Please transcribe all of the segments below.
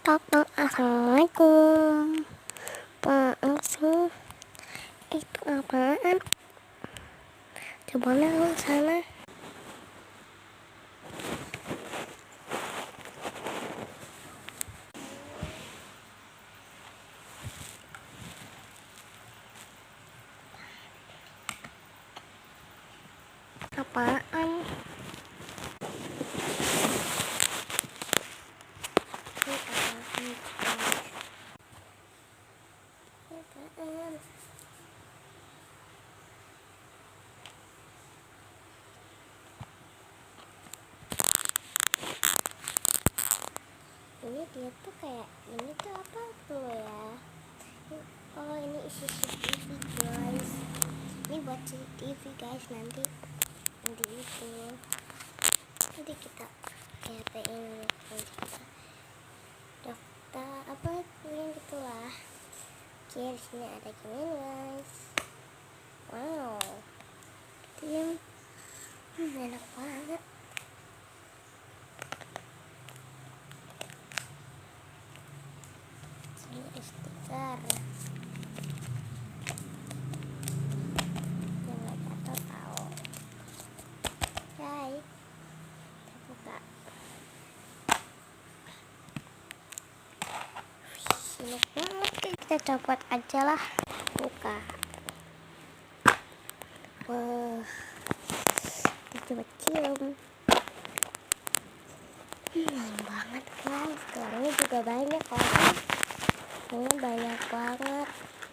Assalamualaikum. Apaan sih? Itu apaan? Coba lihat sana. Apaan? Ini dia tuh kayak ini tuh apa tuh ya? Oh, ini isi CCTV guys. Ini buat CCTV guys, nanti itu nanti kita kayak ini nanti kita daftar apa yang gitulah. Oke, di sini ada gini guys. Wow, itu enak banget. Sini ada stiker. Jangan jatuh tahu. Hai, kita buka. Enak banget, kita copot aja lah. Buka. Wah, coba cium. Enak banget guys. Keluarnya juga banyak orang. Ini banyak banget.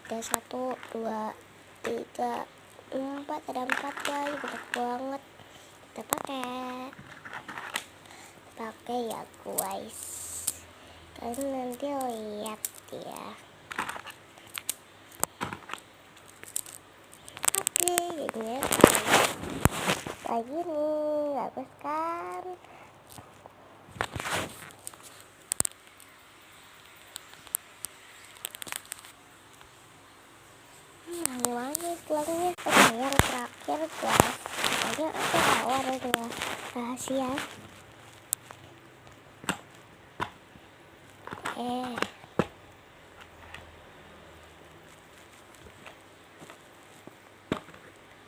Ada 1, 2, 3, 4. Ada 4 guys. Banyak banget. Kita pakai ya guys. Kalian nanti lihat ya. Oke, jadinya kayak gini, bagus kan? Wangi tulangnya. Oke, yang terakhir guys, pokoknya aku tahu ada 2 rahasia.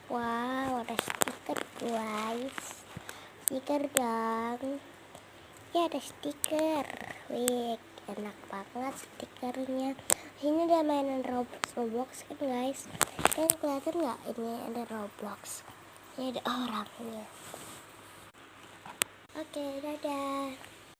Wow, ada stiker guys. Stiker dong. Ya, ada stiker. Wih, enak banget stikernya. Ini ada mainan Roblox kan guys. Kalian kelihatan nggak ini ada Roblox? Ini ada orangnya. Oke, dadah.